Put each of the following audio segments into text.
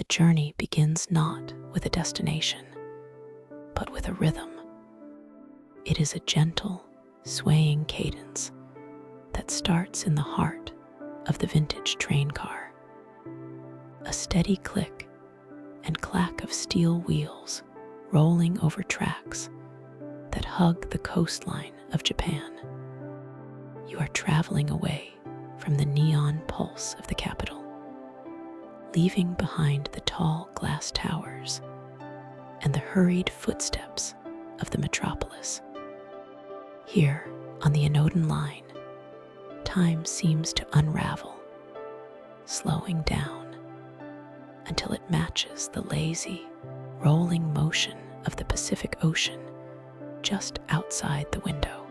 The journey begins not with a destination, but with a rhythm. It is a gentle, swaying cadence that starts in the heart of the vintage train car. A steady click and clack of steel wheels rolling over tracks that hug the coastline of Japan. You are traveling away from the neon pulse of the capital, leaving behind the tall glass towers and the hurried footsteps of the metropolis. Here, on the Inodan line, time seems to unravel, slowing down until it matches the lazy, rolling motion of the Pacific Ocean just outside the window.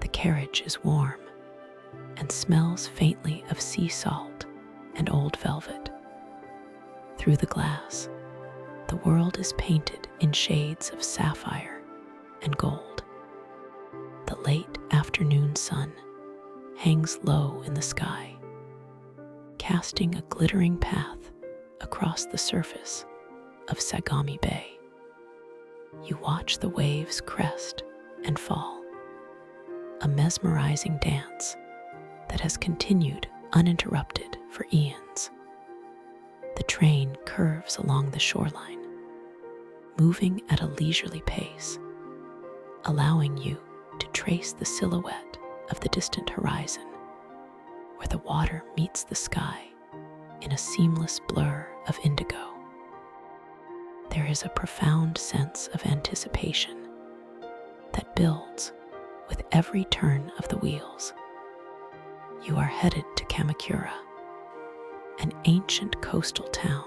The carriage is warm and smells faintly of sea salt and old velvet. Through the glass, the world is painted in shades of sapphire and gold. The late afternoon sun hangs low in the sky, casting a glittering path across the surface of Sagami Bay. You watch the waves crest and fall, a mesmerizing dance that has continued uninterrupted for eons. The train curves along the shoreline, moving at a leisurely pace, allowing you to trace the silhouette of the distant horizon, where the water meets the sky in a seamless blur of indigo. There is a profound sense of anticipation that builds with every turn of the wheels. You are headed to Kamakura, an ancient coastal town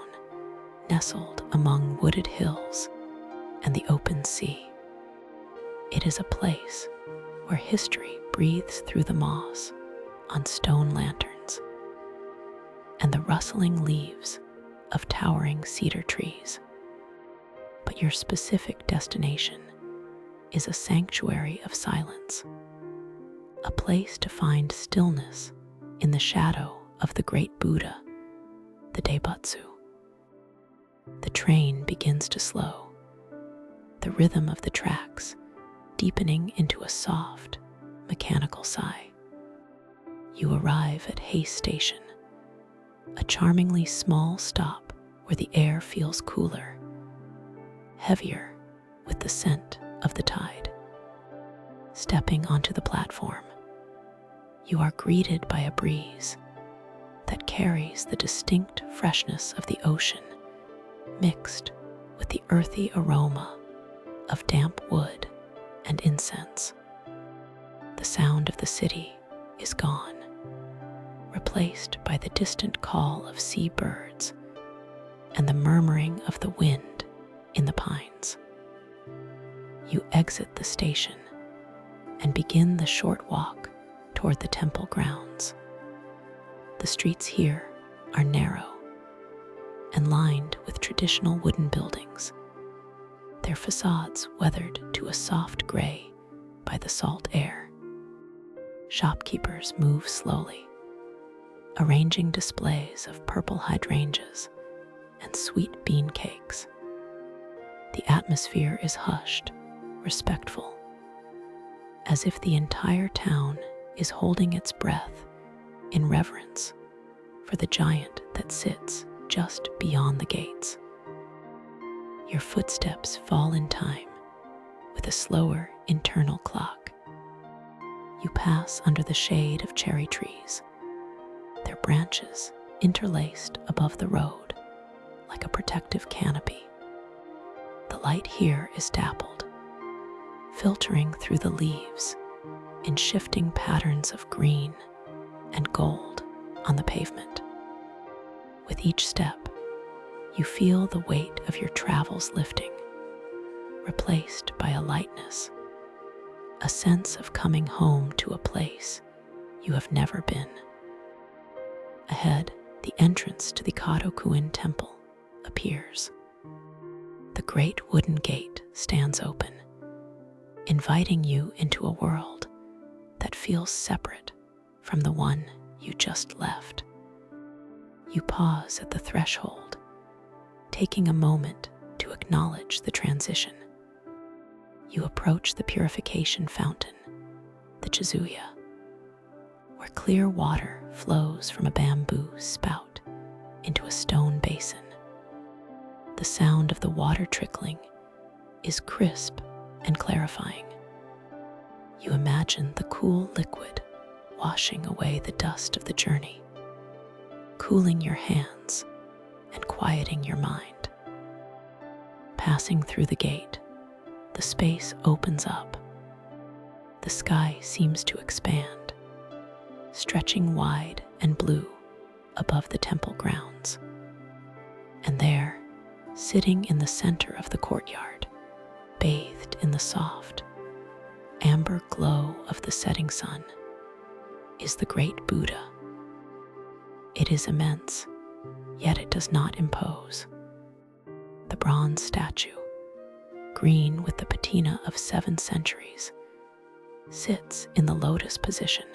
nestled among wooded hills and the open sea. It is a place where history breathes through the moss on stone lanterns and the rustling leaves of towering cedar trees. But your specific destination is a sanctuary of silence, a place to find stillness in the shadow of the great Buddha, the Daibutsu. The train begins to slow, the rhythm of the tracks deepening into a soft, mechanical sigh. You arrive at Hase Station, a charmingly small stop where the air feels cooler, heavier with the scent of the tide. Stepping onto the platform, you are greeted by a breeze that carries the distinct freshness of the ocean mixed with the earthy aroma of damp wood and incense. The sound of the city is gone, replaced by the distant call of seabirds and the murmuring of the wind in the pines. You exit the station and begin the short walk toward the temple grounds. The streets here are narrow and lined with traditional wooden buildings, their facades weathered to a soft gray by the salt air. Shopkeepers move slowly, arranging displays of purple hydrangeas and sweet bean cakes. The atmosphere is hushed, respectful, as if the entire town is holding its breath in reverence for the giant that sits just beyond the gates. Your footsteps fall in time with a slower internal clock. You pass under the shade of cherry trees, their branches interlaced above the road like a protective canopy. The light here is dappled, filtering through the leaves in shifting patterns of green and gold on the pavement. With each step, you feel the weight of your travels lifting, replaced by a lightness, a sense of coming home to a place you have never been. Ahead, the entrance to the Kadokuin Temple appears. The great wooden gate stands open, inviting you into a world that feels separate from the one you just left. You pause at the threshold taking a moment to acknowledge the transition. You approach the purification fountain, the Chizuya, where clear water flows from a bamboo spout into a stone basin. The sound of the water trickling is crisp and clarifying. You imagine the cool liquid washing away the dust of the journey, cooling your hands and quieting your mind. Passing through the gate, the space opens up. The sky seems to expand, stretching wide and blue above the temple grounds. And there, sitting in the center of the courtyard, bathed in the soft, amber glow of the setting sun, is the great Buddha. It is immense, yet it does not impose. The bronze statue, green with the patina of 7 centuries, sits in the lotus position,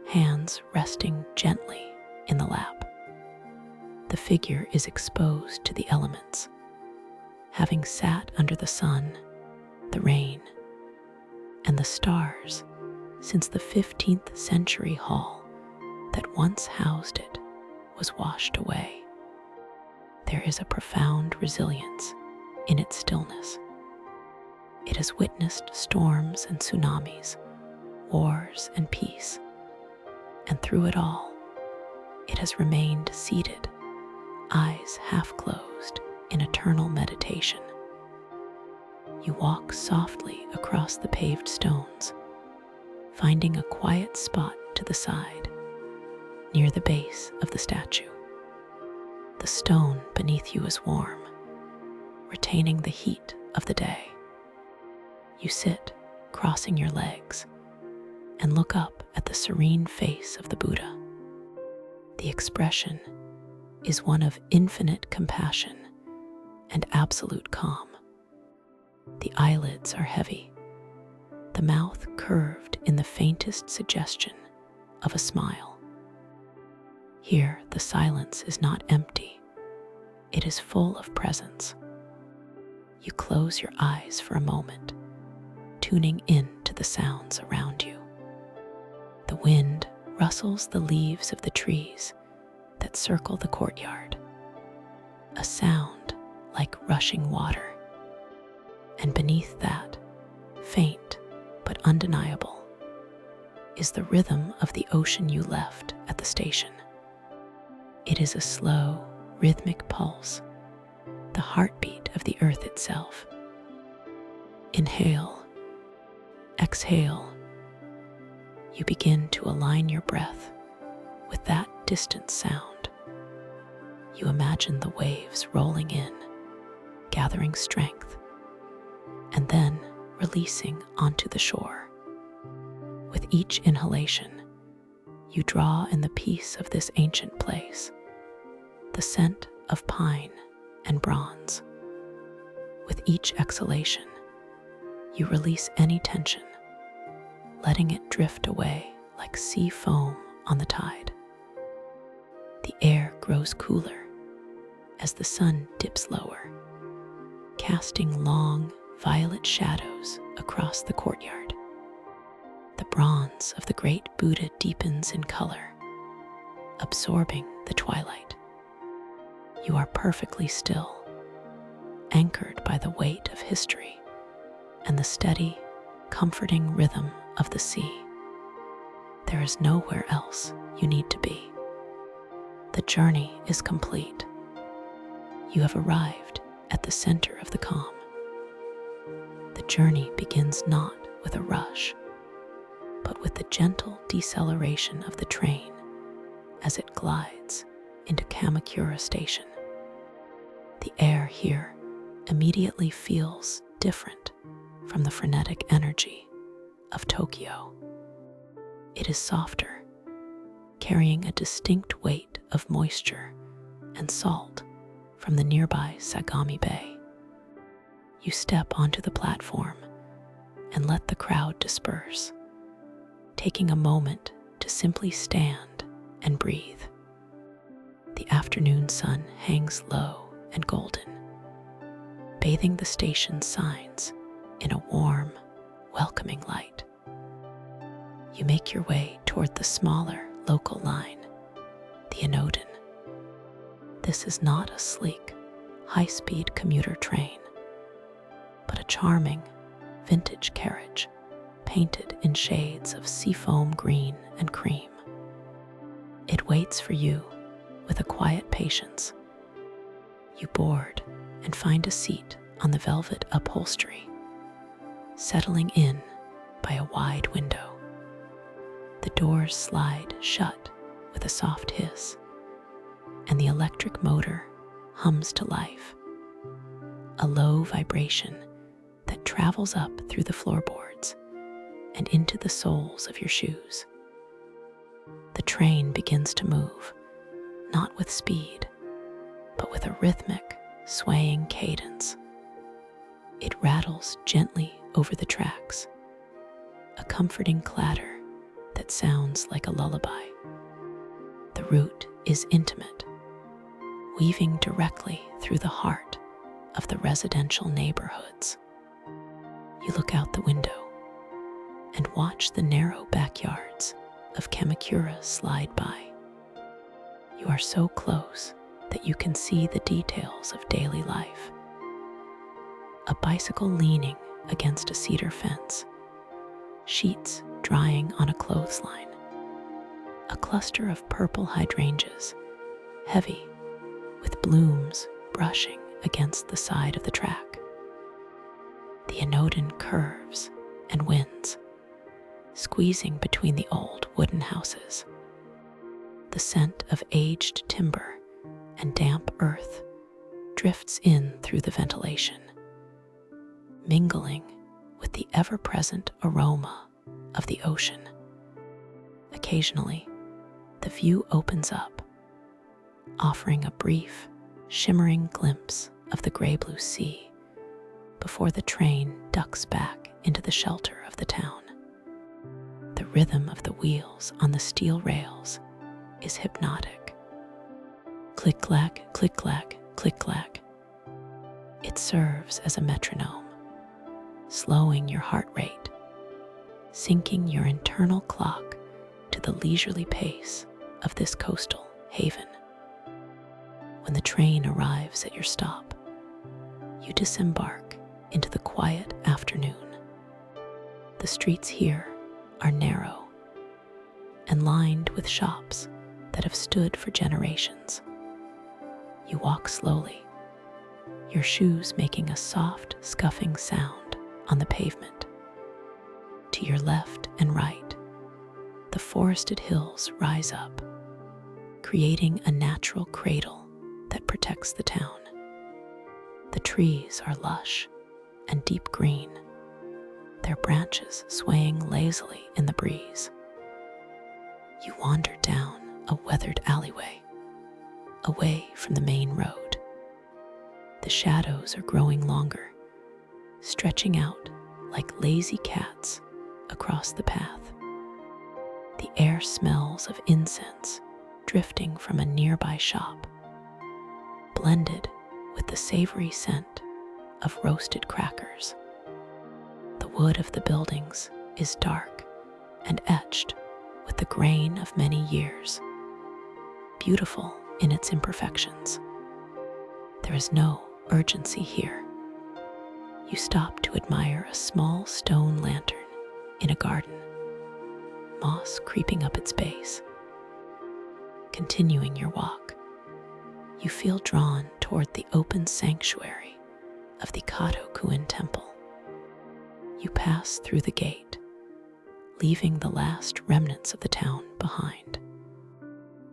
hands resting gently in the lap. The figure is exposed to the elements, having sat under the sun, the rain, and the stars since the 15th century hall that once housed it was washed away. There is a profound resilience in its stillness. It has witnessed storms and tsunamis, wars and peace, and through it all, it has remained seated, eyes half closed in eternal meditation. You walk softly across the paved stones, finding a quiet spot to the side, near the base of the statue. The stone beneath you is warm, retaining the heat of the day. You sit, crossing your legs, and look up at the serene face of the Buddha. The expression is one of infinite compassion and absolute calm. The eyelids are heavy, the mouth curved in the faintest suggestion of a smile. Here, the silence is not empty, it is full of presence. You close your eyes for a moment, tuning in to the sounds around you. The wind rustles the leaves of the trees that circle the courtyard, a sound like rushing water. And beneath that, faint but undeniable, is the rhythm of the ocean you left at the station. It is a slow, rhythmic pulse, the heartbeat of the earth itself. Inhale, exhale. You begin to align your breath with that distant sound. You imagine the waves rolling in, gathering strength, and then releasing onto the shore. With each inhalation, you draw in the peace of this ancient place, the scent of pine and bronze. With each exhalation, you release any tension, letting it drift away like sea foam on the tide. The air grows cooler as the sun dips lower, casting long, violet shadows across the courtyard. The bronze of the great Buddha deepens in color, absorbing the twilight. You are perfectly still, anchored by the weight of history and the steady, comforting rhythm of the sea. There is nowhere else you need to be. The journey is complete. You have arrived at the center of the calm. The journey begins not with a rush, but with the gentle deceleration of the train as it glides into Kamakura station. The air here immediately feels different from the frenetic energy of Tokyo. It is softer, carrying a distinct weight of moisture and salt from the nearby Sagami Bay. You step onto the platform and let the crowd disperse, taking a moment to simply stand and breathe. The afternoon sun hangs low and golden, bathing the station's signs in a warm, welcoming light. You make your way toward the smaller local line, the Inoden. This is not a sleek, high-speed commuter train, but a charming, vintage carriage painted in shades of seafoam green and cream. It waits for you with a quiet patience. You board and find a seat on the velvet upholstery, settling in by a wide window. The doors slide shut with a soft hiss, and the electric motor hums to life, a low vibration that travels up through the floorboards and into the soles of your shoes. The train begins to move, not with speed, but with a rhythmic, swaying cadence. It rattles gently over the tracks, a comforting clatter that sounds like a lullaby. The route is intimate, weaving directly through the heart of the residential neighborhoods. You look out the window and watch the narrow backyards of Kamakura slide by. You are so close that you can see the details of daily life. A bicycle leaning against a cedar fence, sheets drying on a clothesline, a cluster of purple hydrangeas, heavy with blooms brushing against the side of the track. The Inoden curves and winds, squeezing between the old wooden houses. The scent of aged timber and damp earth drifts in through the ventilation, mingling with the ever-present aroma of the ocean. Occasionally, the view opens up, offering a brief, shimmering glimpse of the gray-blue sea before the train ducks back into the shelter of the town. The rhythm of the wheels on the steel rails is hypnotic. Click-clack, click-clack, click-clack. It serves as a metronome, slowing your heart rate, syncing your internal clock to the leisurely pace of this coastal haven. When the train arrives at your stop, you disembark into the quiet afternoon. The streets here are narrow and lined with shops that have stood for generations. You walk slowly, your shoes making a soft, scuffing sound on the pavement. To your left and right, the forested hills rise up, creating a natural cradle that protects the town. The trees are lush and deep green, their branches swaying lazily in the breeze. You wander down a weathered alleyway, away from the main road. The shadows are growing longer, stretching out like lazy cats across the path. The air smells of incense drifting from a nearby shop, blended with the savory scent of roasted crackers. The wood of the buildings is dark and etched with the grain of many years, beautiful in its imperfections. There is no urgency here. You stop to admire a small stone lantern in a garden, moss creeping up its base. Continuing your walk, you feel drawn toward the open sanctuary of the Kamakura temple. You pass through the gate, leaving the last remnants of the town behind.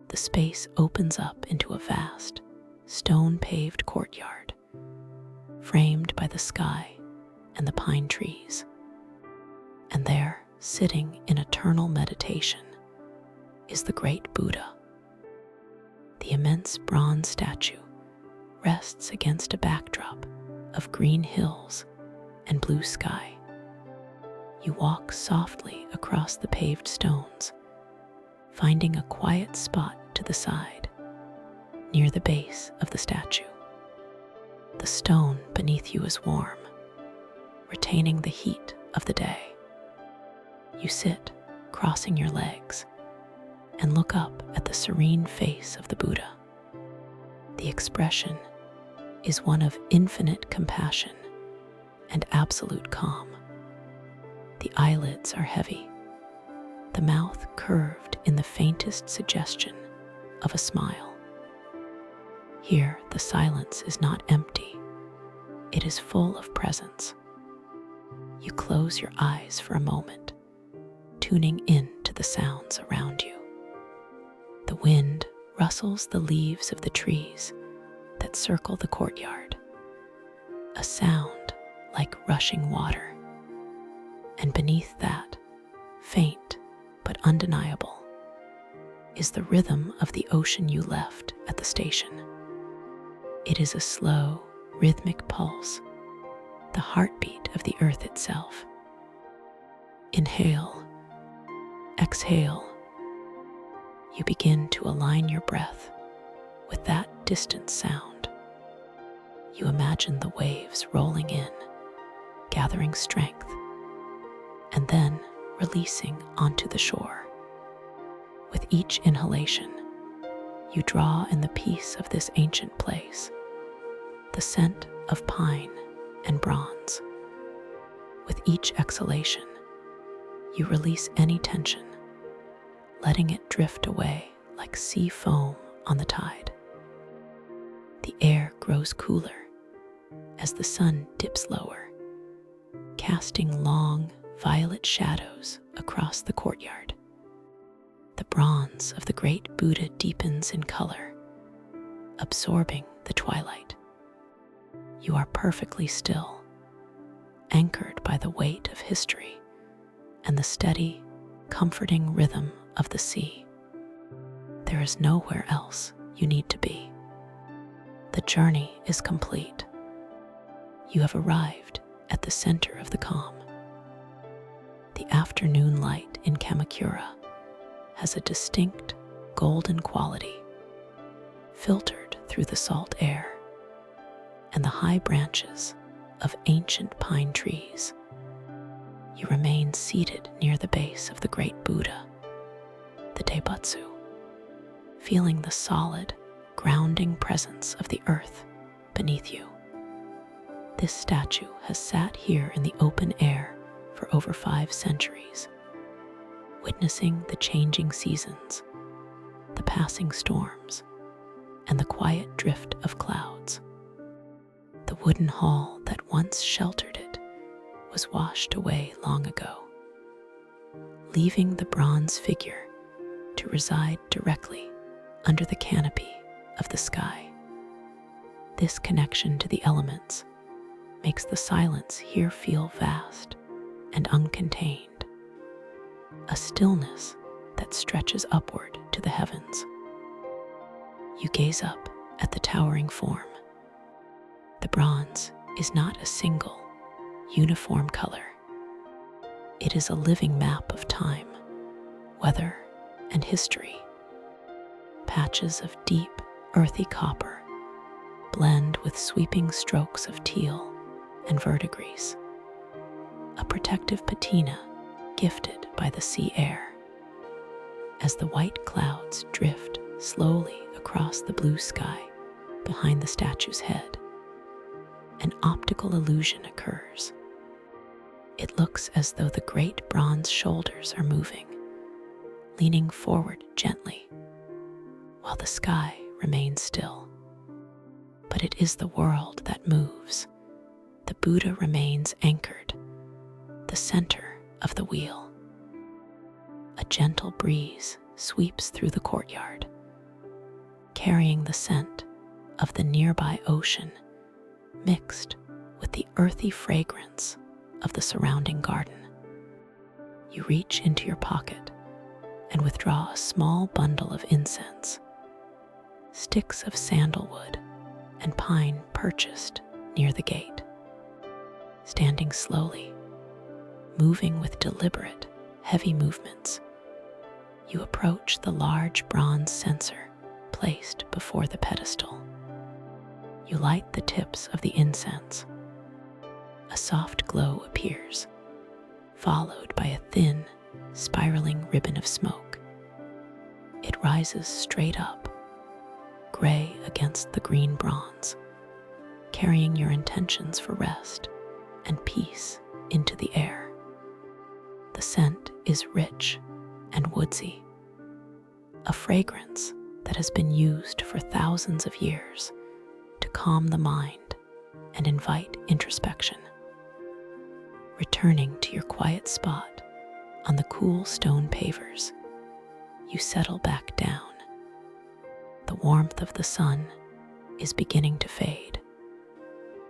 The space opens up into a vast, stone-paved courtyard, framed by the sky and the pine trees. And there, sitting in eternal meditation, is the great Buddha. The immense bronze statue rests against a backdrop of green hills and blue sky. You walk softly across the paved stones, finding a quiet spot to the side, near the base of the statue. The stone beneath you is warm, retaining the heat of the day. You sit, crossing your legs, and look up at the serene face of the Buddha. The expression is one of infinite compassion and absolute calm. The eyelids are heavy, the mouth curved in the faintest suggestion of a smile. Here, the silence is not empty, it is full of presence. You close your eyes for a moment, tuning in to the sounds around you. The wind rustles the leaves of the trees that circle the courtyard, a sound like rushing water. And beneath that, faint but undeniable, is the rhythm of the ocean you left at the station. It is a slow, rhythmic pulse, the heartbeat of the earth itself. Inhale, exhale. You begin to align your breath with that distant sound. You imagine the waves rolling in, gathering strength, and then releasing onto the shore. With each inhalation, you draw in the peace of this ancient place, the scent of pine and bronze. With each exhalation, you release any tension, letting it drift away like sea foam on the tide. The air grows cooler as the sun dips lower, casting long, violet shadows across the courtyard. The bronze of the great Buddha deepens in color, absorbing the twilight. You are perfectly still, anchored by the weight of history and the steady, comforting rhythm of the sea. There is nowhere else you need to be. The journey is complete. You have arrived at the center of the calm. The afternoon light in Kamakura has a distinct golden quality, filtered through the salt air and the high branches of ancient pine trees. You remain seated near the base of the great Buddha, the Daibutsu, feeling the solid, grounding presence of the earth beneath you. This statue has sat here in the open air for over 5 centuries, witnessing the changing seasons, the passing storms, and the quiet drift of clouds. The wooden hall that once sheltered it was washed away long ago, leaving the bronze figure to reside directly under the canopy of the sky. This connection to the elements makes the silence here feel vast and uncontained, a stillness that stretches upward to the heavens. You gaze up at the towering form. The bronze is not a single, uniform color. It is a living map of time, weather, and history. Patches of deep, earthy copper blend with sweeping strokes of teal and verdigris, a protective patina gifted by the sea air. As the white clouds drift slowly across the blue sky behind the statue's head, an optical illusion occurs. It looks as though the great bronze shoulders are moving, leaning forward gently, while the sky remains still. But it is the world that moves. The Buddha remains anchored, the center of the wheel. A gentle breeze sweeps through the courtyard, carrying the scent of the nearby ocean mixed with the earthy fragrance of the surrounding garden. You reach into your pocket and withdraw a small bundle of incense. Sticks of sandalwood and pine purchased near the gate. Standing slowly, moving with deliberate, heavy movements, you approach the large bronze censer placed before the pedestal. You light the tips of the incense. A soft glow appears, followed by a thin, spiraling ribbon of smoke. It rises straight up, gray against the green bronze, carrying your intentions for rest and peace into the air. The scent is rich and woodsy, a fragrance that has been used for thousands of years to calm the mind and invite introspection. Returning to your quiet spot on the cool stone pavers, you settle back down. The warmth of the sun is beginning to fade,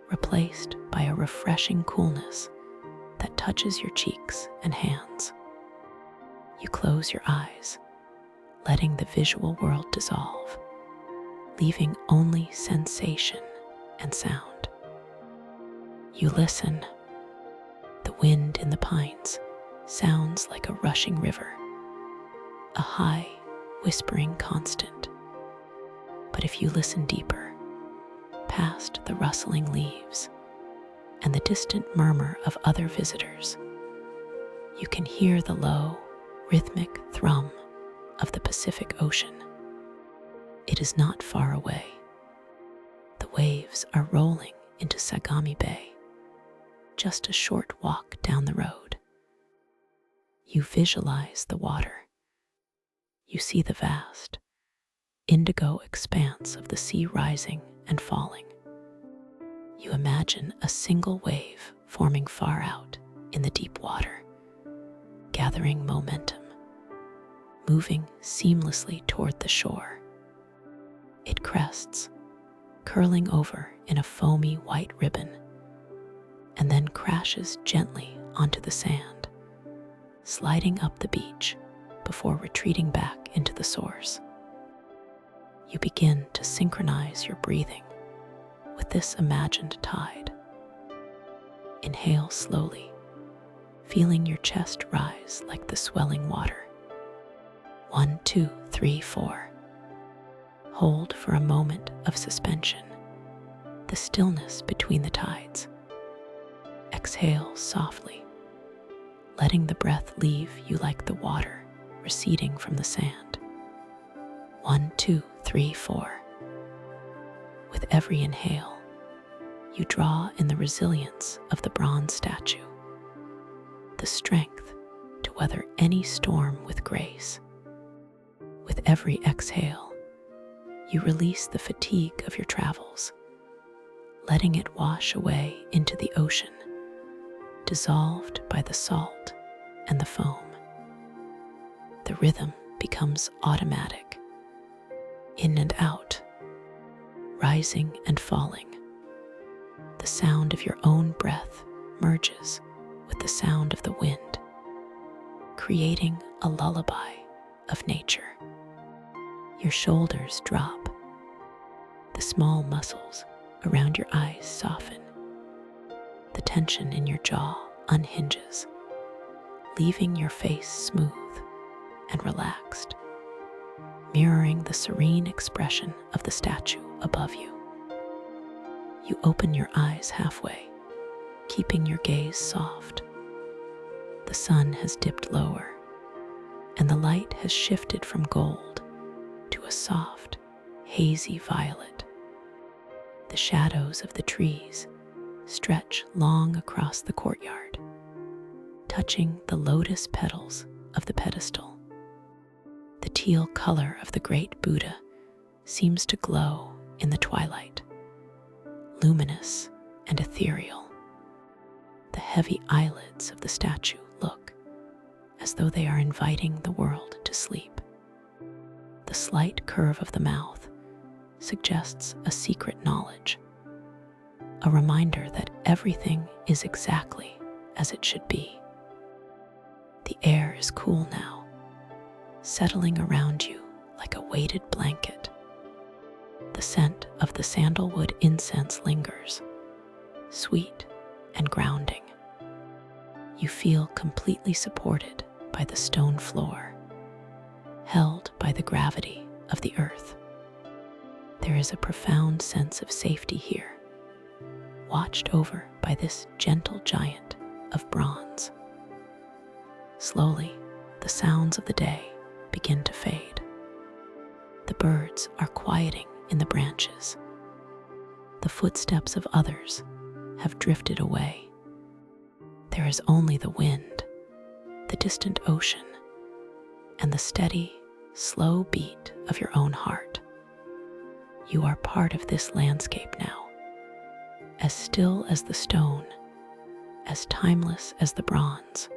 replaced by a refreshing coolness that touches your cheeks and hands. You close your eyes, letting the visual world dissolve, leaving only sensation and sound. You listen. The wind in the pines sounds like a rushing river, a high, whispering constant. But if you listen deeper, past the rustling leaves and the distant murmur of other visitors, you can hear the low, rhythmic thrum of the Pacific Ocean. It is not far away. The waves are rolling into Sagami Bay, just a short walk down the road. You visualize the water. You see the vast, indigo expanse of the sea rising and falling. You imagine a single wave forming far out in the deep water, gathering momentum, moving seamlessly toward the shore. It crests, curling over in a foamy white ribbon, and then crashes gently onto the sand, sliding up the beach before retreating back into the source. You begin to synchronize your breathing with this imagined tide. Inhale slowly, feeling your chest rise like the swelling water. 1, 2, 3, 4. Hold for a moment of suspension, the stillness between the tides. Exhale softly, letting the breath leave you like the water receding from the sand. 1, 2, 3, 4. With every inhale, you draw in the resilience of the bronze statue, the strength to weather any storm with grace. With every exhale, you release the fatigue of your travels, letting it wash away into the ocean, dissolved by the salt and the foam. The rhythm becomes automatic, in and out, rising and falling. The sound of your own breath merges with the sound of the wind, creating a lullaby of nature. Your shoulders drop. The small muscles around your eyes soften. The tension in your jaw unhinges, leaving your face smooth and relaxed, mirroring the serene expression of the statue above you. You open your eyes halfway, keeping your gaze soft. The sun has dipped lower, and the light has shifted from gold to a soft, hazy violet. The shadows of the trees stretch long across the courtyard, touching the lotus petals of the pedestal. The teal color of the great Buddha seems to glow in the twilight, luminous and ethereal. The heavy eyelids of the statue look as though they are inviting the world to sleep. The slight curve of the mouth suggests a secret knowledge, a reminder that everything is exactly as it should be. The air is cool now, settling around you like a weighted blanket. The scent of the sandalwood incense lingers, sweet and grounding. You feel completely supported by the stone floor, held by the gravity of the earth. There is a profound sense of safety here, watched over by this gentle giant of bronze. Slowly, the sounds of the day begin to fade. The birds are quieting in the branches. The footsteps of others have drifted away. There is only the wind, the distant ocean, and the steady, slow beat of your own heart. You are part of this landscape now, as still as the stone, as timeless as the bronze,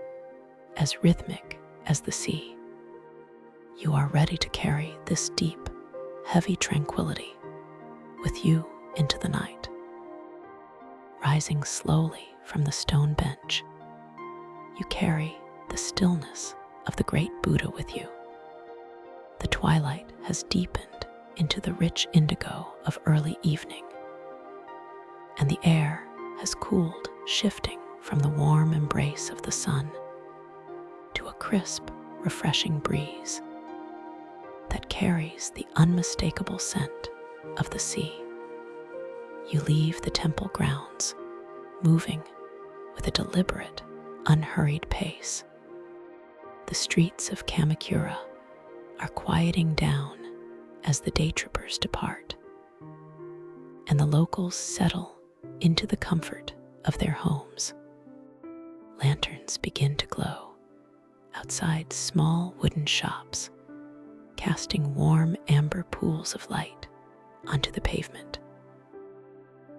as rhythmic as the sea. You are ready to carry this deep, heavy tranquility with you into the night. Rising slowly from the stone bench, you carry the stillness of the great Buddha with you. The twilight has deepened into the rich indigo of early evening, and the air has cooled, shifting from the warm embrace of the sun to a crisp, refreshing breeze that carries the unmistakable scent of the sea. You leave the temple grounds, moving with a deliberate, unhurried pace. The streets of Kamakura are quieting down as the day trippers depart, and the locals settle into the comfort of their homes. Lanterns begin to glow outside small wooden shops, casting warm amber pools of light onto the pavement.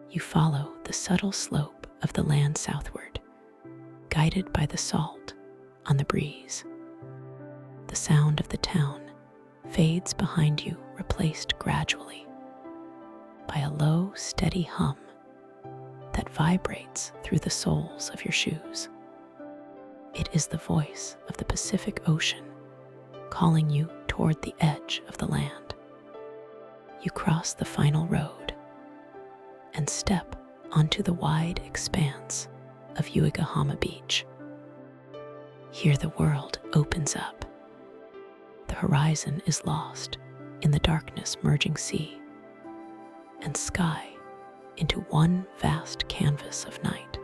You follow the subtle slope of the land southward, guided by the salt on the breeze. The sound of the town fades behind you, replaced gradually by a low, steady hum that vibrates through the soles of your shoes. It is the voice of the Pacific Ocean calling you toward the edge of the land. You cross the final road and step onto the wide expanse of Uegahama Beach. Here the world opens up. The horizon is lost in the darkness merging sea and sky into one vast canvas of night.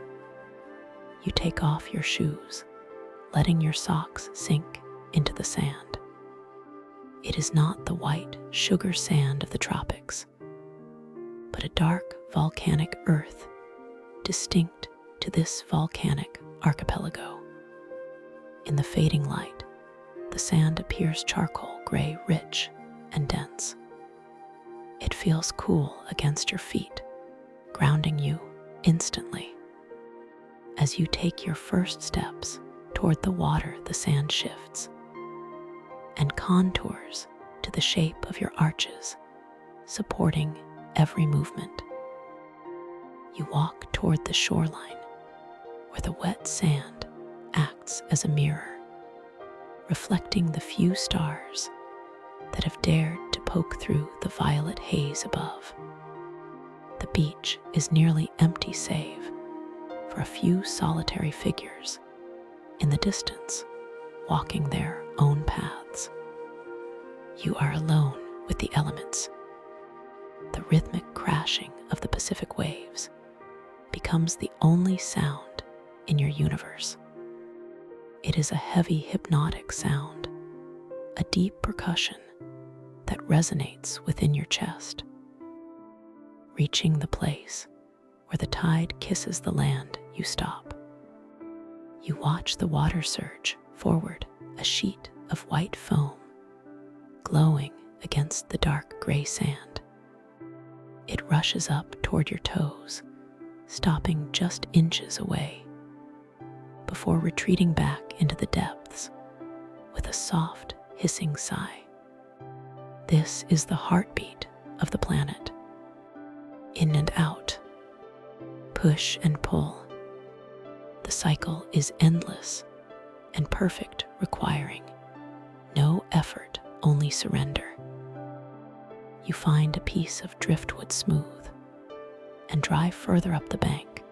You take off your shoes, letting your socks sink into the sand. It is not the white sugar sand of the tropics, but a dark volcanic earth distinct to this volcanic archipelago. In the fading light, the sand appears charcoal gray, rich and dense. It feels cool against your feet, grounding you instantly. As you take your first steps toward the water, the sand shifts and contours to the shape of your arches, supporting every movement. You walk toward the shoreline, where the wet sand acts as a mirror, reflecting the few stars that have dared to poke through the violet haze above. The beach is nearly empty save for a few solitary figures in the distance, walking their own paths. You are alone with the elements. The rhythmic crashing of the Pacific waves becomes the only sound in your universe. It is a heavy, hypnotic sound, a deep percussion that resonates within your chest. Reaching the place where the tide kisses the land, you stop. You watch the water surge forward, a sheet of white foam, glowing against the dark gray sand. It rushes up toward your toes, stopping just inches away, before retreating back into the depths with a soft, hissing sigh. This is the heartbeat of the planet. In and out, push and pull. The cycle is endless and perfect, requiring no effort, only surrender. You find a piece of driftwood smooth and drive further up the bank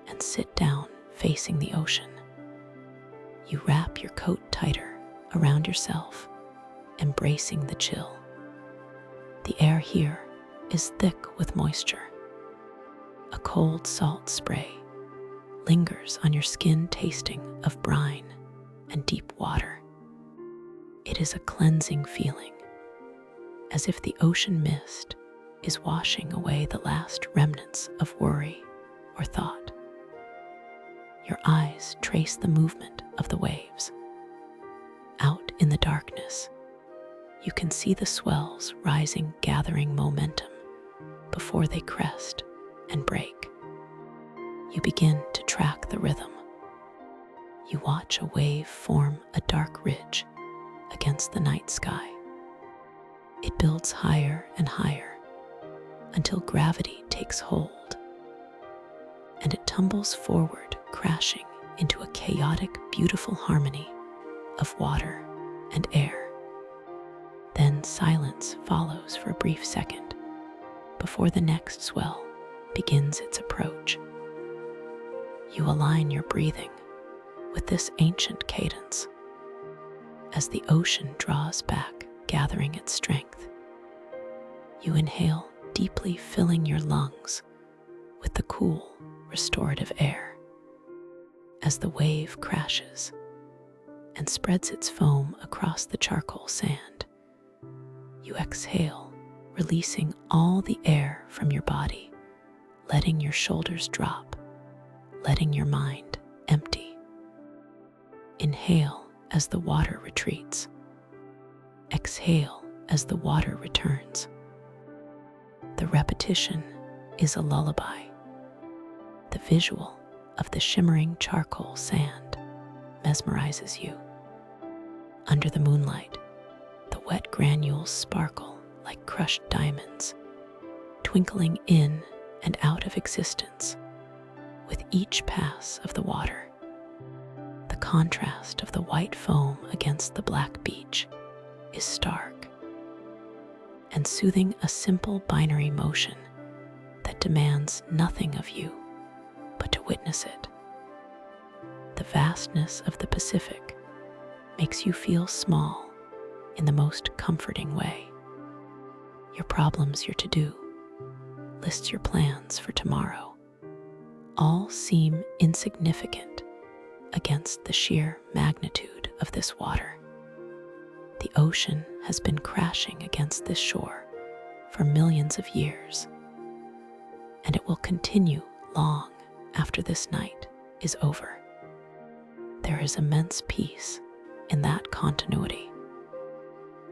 and sit down facing the ocean. You wrap your coat tighter around yourself, embracing the chill. The air here is thick with moisture. A cold salt spray lingers on your skin, tasting of brine and deep water. It is a cleansing feeling, as if the ocean mist is washing away the last remnants of worry or thought. Your eyes trace the movement of the waves. Out in the darkness, you can see the swells rising, gathering momentum before they crest and break. You begin to track the rhythm. You watch a wave form a dark ridge against the night sky. It builds higher and higher until gravity takes hold, and it tumbles forward, crashing into a chaotic, beautiful harmony of water and air. Then silence follows for a brief second before the next swell begins its approach. You align your breathing with this ancient cadence as the ocean draws back, gathering its strength. You inhale deeply, filling your lungs with the cool, restorative air. As the wave crashes and spreads its foam across the charcoal sand, you exhale, releasing all the air from your body, letting your shoulders drop, letting your mind empty. Inhale as the water retreats. Exhale as the water returns. The repetition is a lullaby. The visual of the shimmering charcoal sand mesmerizes you. Under the moonlight, the wet granules sparkle like crushed diamonds, twinkling in and out of existence with each pass of the water. The contrast of the white foam against the black beach is stark, and soothing, a simple binary motion that demands nothing of you but to witness it. The vastness of the Pacific makes you feel small in the most comforting way. Your problems, your to-do lists, your plans for tomorrow all seem insignificant against the sheer magnitude of this water. The ocean has been crashing against this shore for millions of years, and it will continue long after this night is over. There is immense peace in that continuity.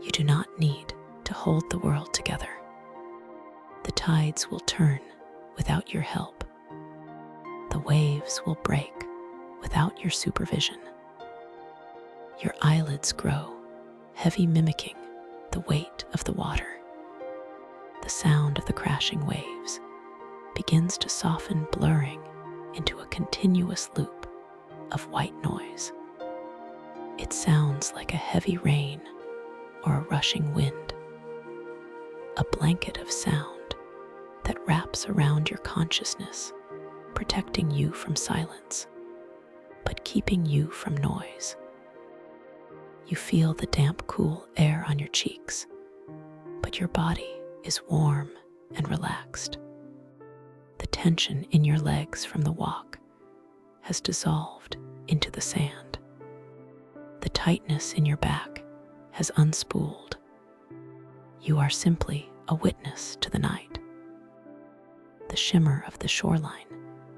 You do not need to hold the world together. The tides will turn without your help. The waves will break without your supervision. Your eyelids grow heavy, mimicking the weight of the water. The sound of the crashing waves begins to soften, blurring into a continuous loop of white noise. It sounds like a heavy rain or a rushing wind, a blanket of sound that wraps around your consciousness, protecting you from silence, but keeping you from noise. You feel the damp, cool air on your cheeks, but your body is warm and relaxed. The tension in your legs from the walk has dissolved into the sand. The tightness in your back has unspooled. You are simply a witness to the night. The shimmer of the shoreline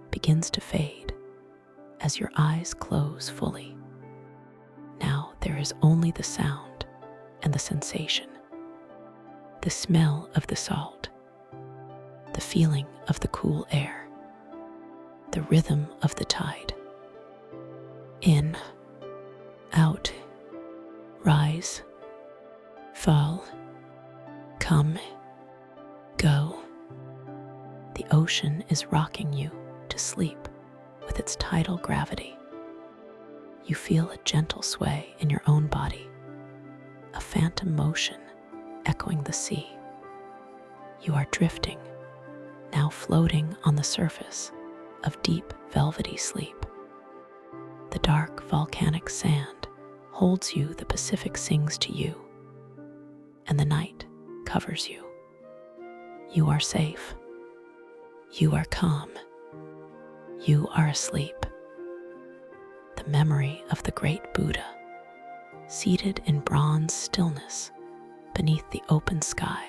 begins to fade as your eyes close fully. Now there is only the sound and the sensation, the smell of the salt, the feeling of the cool air, the rhythm of the tide. In, out, rise, fall, come, go. The ocean is rocking you to sleep with its tidal gravity. You feel a gentle sway in your own body, a phantom motion echoing the sea. You are drifting, now floating on the surface of deep, velvety sleep. The dark, volcanic sand holds you, the Pacific sings to you, and the night covers you. You are safe. You are calm. You are asleep. The memory of the great Buddha, seated in bronze stillness beneath the open sky,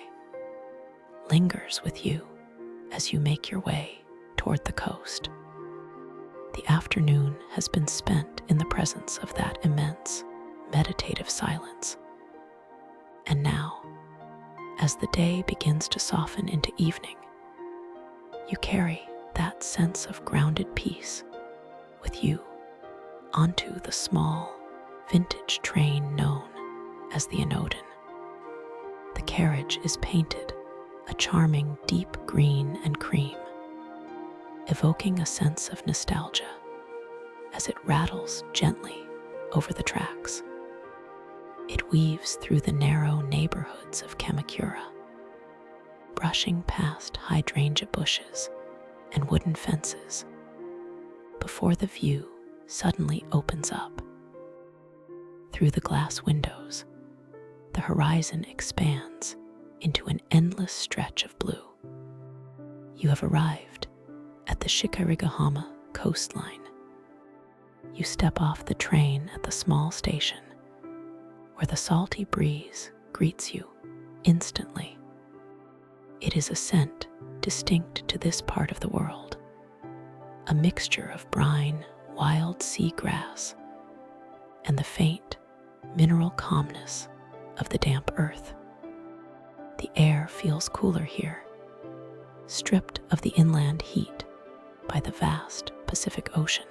lingers with you as you make your way toward the coast. The afternoon has been spent in the presence of that immense, meditative silence. And now, as the day begins to soften into evening, you carry that sense of grounded peace with you onto the small, vintage train known as the Enoden. The carriage is painted a charming deep green and cream, evoking a sense of nostalgia as it rattles gently over the tracks. It weaves through the narrow neighborhoods of Kamakura, brushing past hydrangea bushes and wooden fences before the view suddenly opens up. Through the glass windows, the horizon expands into an endless stretch of blue. You have arrived at the Shikarigahama coastline. You step off the train at the small station, where the salty breeze greets you instantly. It is a scent distinct to this part of the world, a mixture of brine, wild sea grass, and the faint mineral calmness of the damp earth. The air feels cooler here, stripped of the inland heat by the vast Pacific Ocean.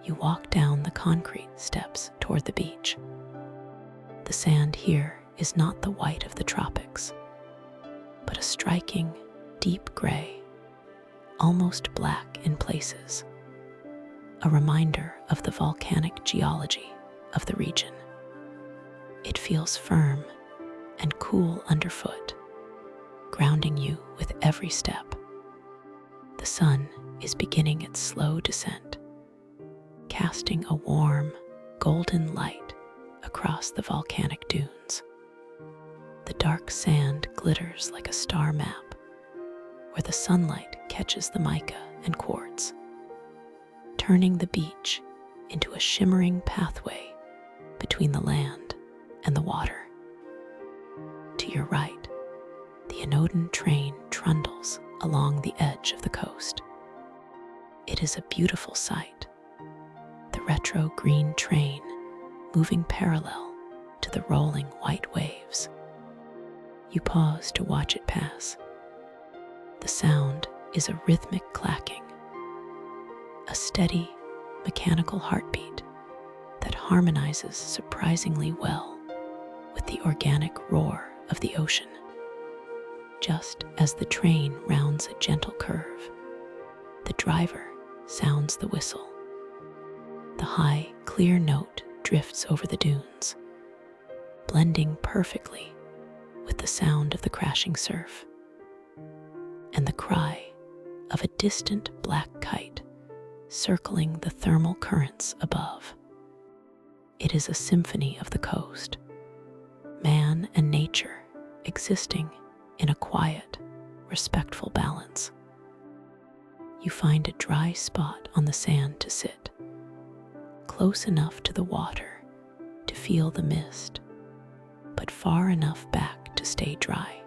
You walk down the concrete steps toward the beach. The sand here is not the white of the tropics, but a striking, deep gray, almost black in places, a reminder of the volcanic geology of the region. It feels firm and cool underfoot, grounding you with every step. The sun is beginning its slow descent, casting a warm, golden light across the volcanic dunes. The dark sand glitters like a star map, where the sunlight catches the mica and quartz, turning the beach into a shimmering pathway between the land and the water. To your right, the Enoden train trundles along the edge of the coast. It is a beautiful sight, the retro green train moving parallel to the rolling white waves. You pause to watch it pass. The sound is a rhythmic clacking, a steady, mechanical heartbeat that harmonizes surprisingly well with the organic roar of the ocean. Just as the train rounds a gentle curve, the driver sounds the whistle. The high, clear note drifts over the dunes, blending perfectly with the sound of the crashing surf and the cry of a distant black kite circling the thermal currents above. It is a symphony of the coast, man and nature existing in a quiet, respectful balance. You find a dry spot on the sand to sit, close enough to the water to feel the mist, but far enough back to stay dry.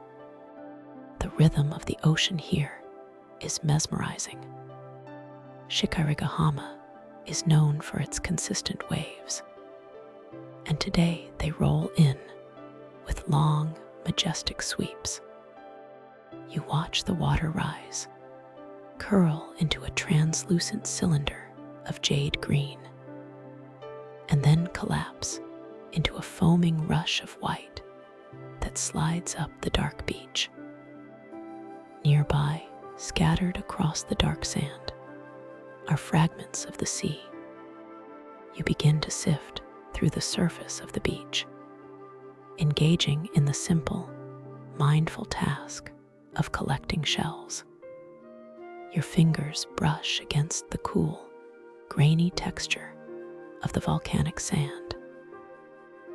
The rhythm of the ocean here is mesmerizing. Shikarigahama is known for its consistent waves, and today they roll in with long, majestic sweeps. You watch the water rise, curl into a translucent cylinder of jade green, and then collapse into a foaming rush of white that slides up the dark beach. Nearby, scattered across the dark sand, are fragments of the sea. You begin to sift through the surface of the beach, engaging in the simple, mindful task of collecting shells. Your fingers brush against the cool, grainy texture of the volcanic sand.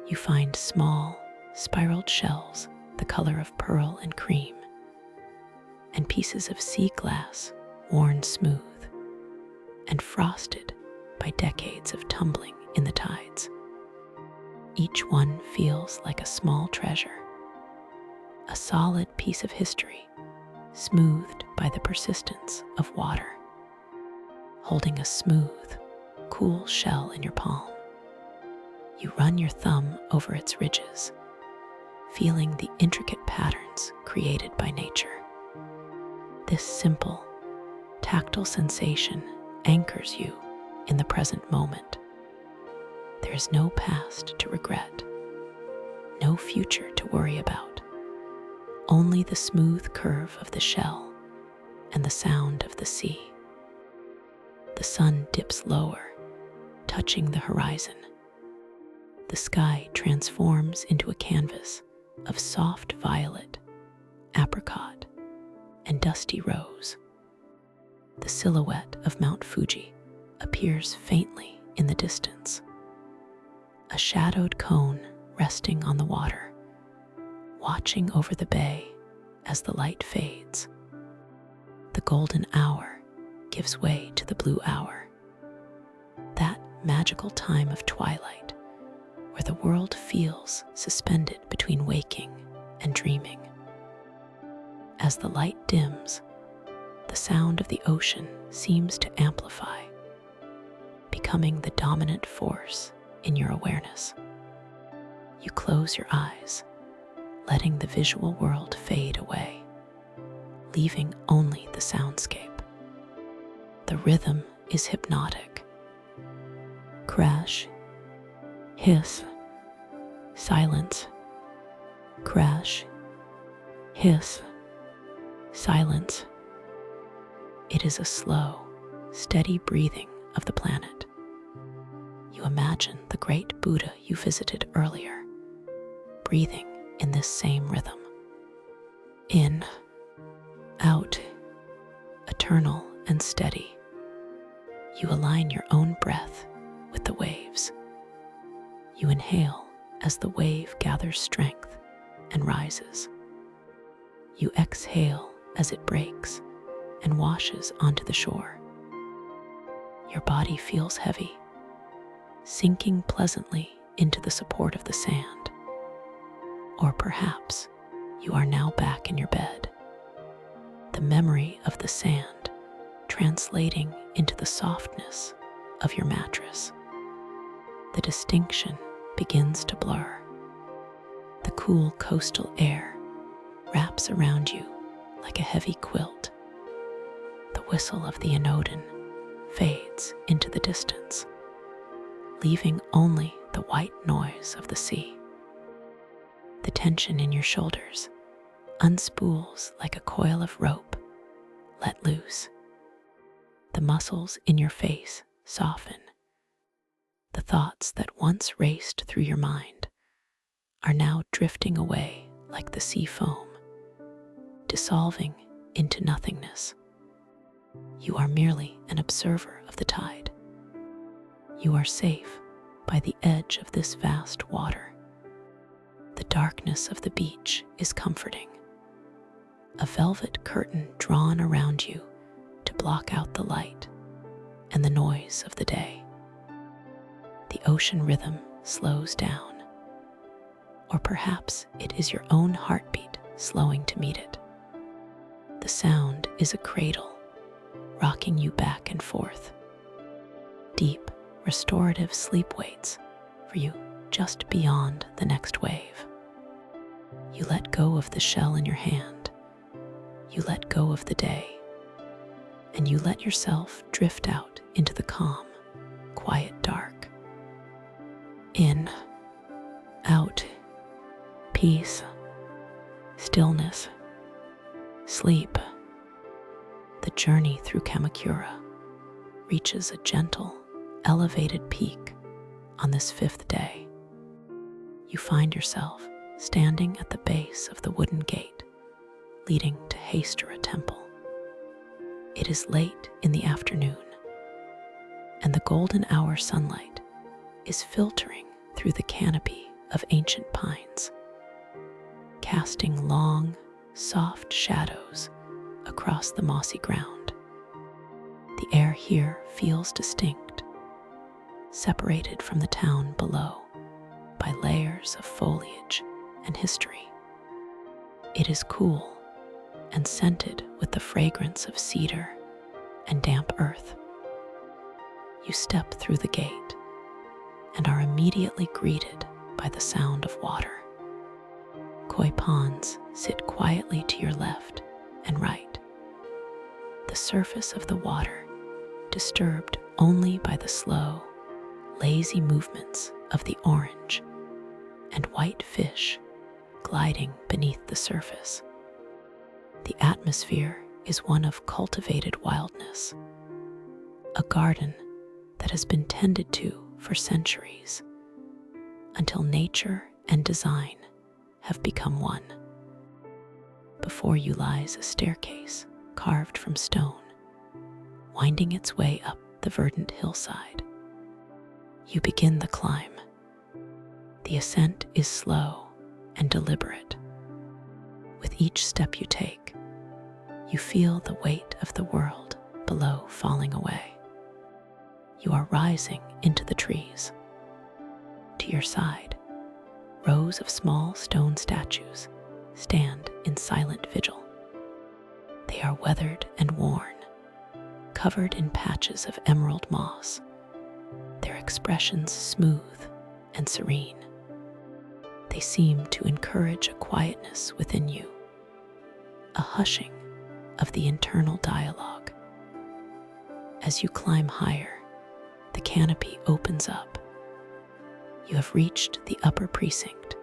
You find small, spiraled shells the color of pearl and cream, and pieces of sea glass worn smooth and frosted by decades of tumbling in the tides. Each one feels like a small treasure, a solid piece of history smoothed by the persistence of water. Holding a smooth, cool shell in your palm, you run your thumb over its ridges, feeling the intricate patterns created by nature. This simple, tactile sensation anchors you in the present moment. There is no past to regret, no future to worry about, only the smooth curve of the shell and the sound of the sea. The sun dips lower, touching the horizon. The sky transforms into a canvas of soft violet, apricot, and dusty rose. The silhouette of Mount Fuji appears faintly in the distance, a shadowed cone resting on the water, watching over the bay as the light fades. The golden hour gives way to the blue hour, that magical time of twilight where the world feels suspended between waking and dreaming. As the light dims, the sound of the ocean seems to amplify, becoming the dominant force in your awareness. You close your eyes, letting the visual world fade away, leaving only the soundscape. The rhythm is hypnotic. Crash, hiss, silence. Crash, hiss, silence. It is a slow, steady breathing of the planet. You imagine the great Buddha you visited earlier, breathing in this same rhythm. In, out, eternal and steady. You align your own breath with the waves. You inhale as the wave gathers strength and rises. You exhale as it breaks and washes onto the shore. Your body feels heavy, sinking pleasantly into the support of the sand. Or perhaps you are now back in your bed, the memory of the sand translating into the softness of your mattress. The distinction begins to blur. The cool coastal air wraps around you like a heavy quilt. The whistle of the Enoden fades into the distance, leaving only the white noise of the sea. The tension in your shoulders unspools like a coil of rope let loose. The muscles in your face soften. The thoughts that once raced through your mind are now drifting away like the sea foam, dissolving into nothingness. You are merely an observer of the tide. You are safe by the edge of this vast water. The darkness of the beach is comforting. A velvet curtain drawn around you to block out the light and the noise of the day. The ocean rhythm slows down, or perhaps it is your own heartbeat slowing to meet it. The sound is a cradle, rocking you back and forth. Deep, restorative sleep waits for you just beyond the next wave. You let go of the shell in your hand. You let go of the day, and you let yourself drift out into the calm, quiet dark. In, out, peace, stillness, sleep. The journey through Kamakura reaches a gentle, elevated peak on this fifth day. You find yourself standing at the base of the wooden gate leading to Hastura Temple. It is late in the afternoon, and the golden hour sunlight is filtering through the canopy of ancient pines, casting long, soft shadows across the mossy ground. The air here feels distinct, separated from the town below by layers of foliage and history. It is cool and scented with the fragrance of cedar and damp earth. You step through the gate and are immediately greeted by the sound of water. Koi ponds sit quietly to your left and right. The surface of the water disturbed only by the slow, lazy movements of the orange and white fish gliding beneath the surface. The atmosphere is one of cultivated wildness, a garden that has been tended to for centuries, until nature and design have become one. Before you lies a staircase carved from stone, winding its way up the verdant hillside. You begin the climb. The ascent is slow and deliberate. With each step you take, you feel the weight of the world below falling away. You are rising into the trees. To your side, rows of small stone statues stand in silent vigil. They are weathered and worn, covered in patches of emerald moss, their expressions smooth and serene. They seem to encourage a quietness within you, a hushing of the internal dialogue. As you climb higher, the canopy opens up. You have reached the upper precinct,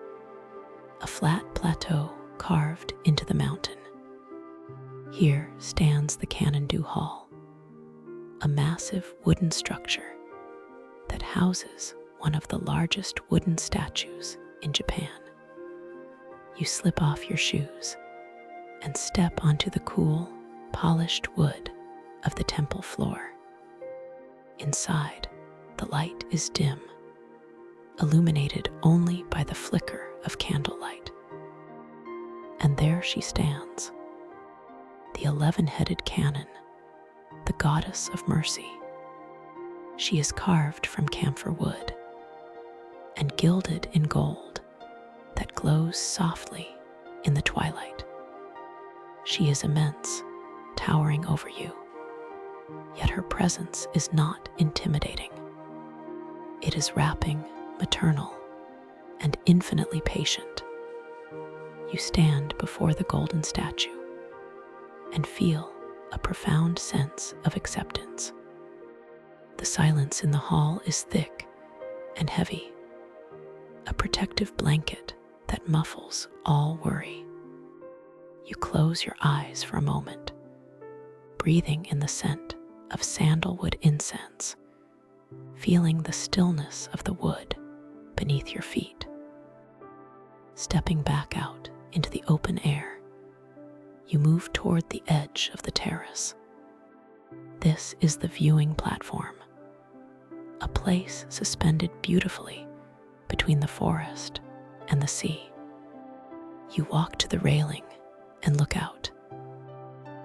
a flat plateau carved into the mountain. Here stands the Kannon-do Hall, a massive wooden structure that houses one of the largest wooden statues in Japan. You slip off your shoes and step onto the cool, polished wood of the temple floor. Inside, the light is dim, illuminated only by the flicker of candlelight. And there she stands, the 11-headed Kannon, the goddess of mercy. She is carved from camphor wood and gilded in gold that glows softly in the twilight. She is immense, towering over you, yet her presence is not intimidating. It is wrapping, maternal, and infinitely patient. You stand before the golden statue and feel a profound sense of acceptance. The silence in the hall is thick and heavy, a protective blanket that muffles all worry. You close your eyes for a moment, breathing in the scent of sandalwood incense, feeling the stillness of the wood beneath your feet. Stepping back out into the open air, you move toward the edge of the terrace. This is the viewing platform, a place suspended beautifully between the forest and the sea. You walk to the railing and look out.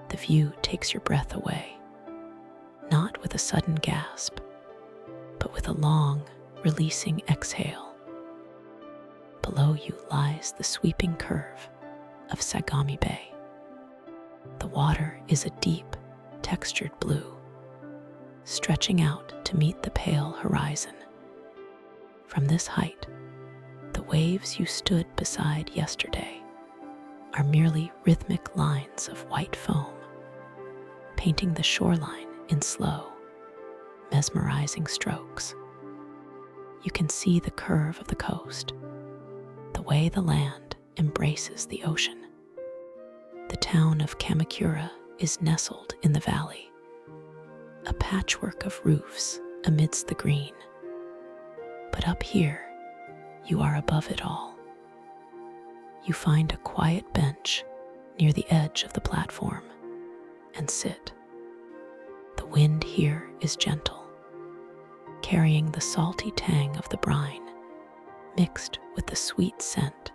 The view takes your breath away, not with a sudden gasp, but with a long, releasing exhale. Below you lies the sweeping curve of Sagami Bay. The water is a deep, textured blue, stretching out to meet the pale horizon. From this height, the waves you stood beside yesterday are merely rhythmic lines of white foam, painting the shoreline in slow, mesmerizing strokes. You can see the curve of the coast, the way the land embraces the ocean. The town of Kamakura is nestled in the valley, a patchwork of roofs amidst the green. But up here, you are above it all. You find a quiet bench near the edge of the platform and sit. The wind here is gentle, carrying the salty tang of the brine mixed with the sweet scent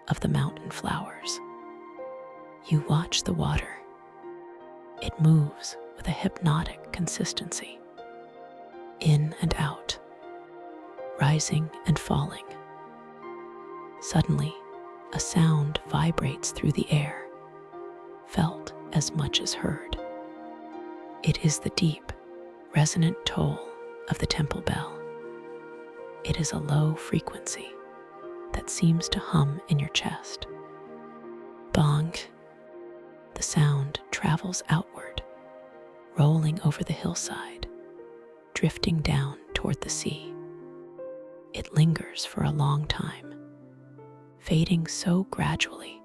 of the mountain flowers. You watch the water, It moves with a hypnotic consistency, in and out, rising and falling. Suddenly, a sound vibrates through the air, felt as much as heard. It is the deep, resonant toll of the temple bell. It is a low frequency that seems to hum in your chest. Bong. The sound travels outward, rolling over the hillside, drifting down toward the sea. It lingers for a long time, fading so gradually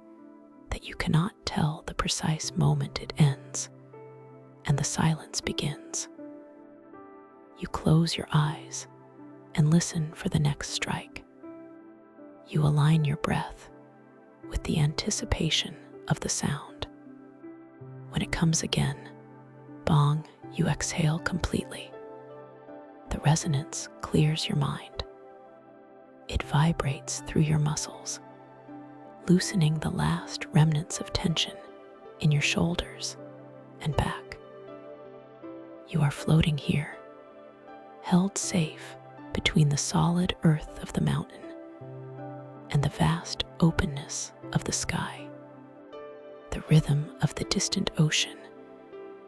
that you cannot tell the precise moment it ends, and the silence begins. You close your eyes and listen for the next strike. You align your breath with the anticipation of the sound. When it comes again, bong, you exhale completely. The resonance clears your mind. It vibrates through your muscles, loosening the last remnants of tension in your shoulders and back. You are floating here, held safe between the solid earth of the mountain and the vast openness of the sky. The rhythm of the distant ocean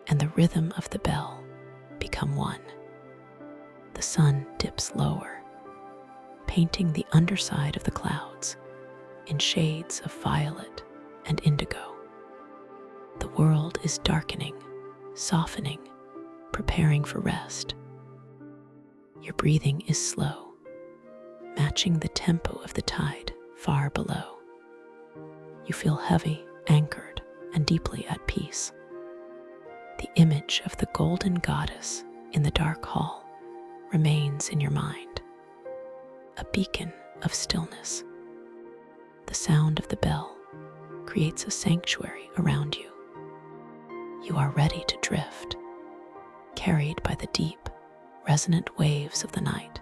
and the rhythm of the bell become one. The sun dips lower, painting the underside of the clouds in shades of violet and indigo. The world is darkening, softening, preparing for rest. Your breathing is slow, matching the tempo of the tide far below. You feel heavy, anchored, and deeply at peace. The image of the golden goddess in the dark hall remains in your mind, a beacon of stillness. The sound of the bell creates a sanctuary around you. You are ready to drift, carried by the deep, resonant waves of the night,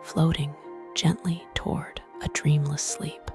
floating gently toward a dreamless sleep.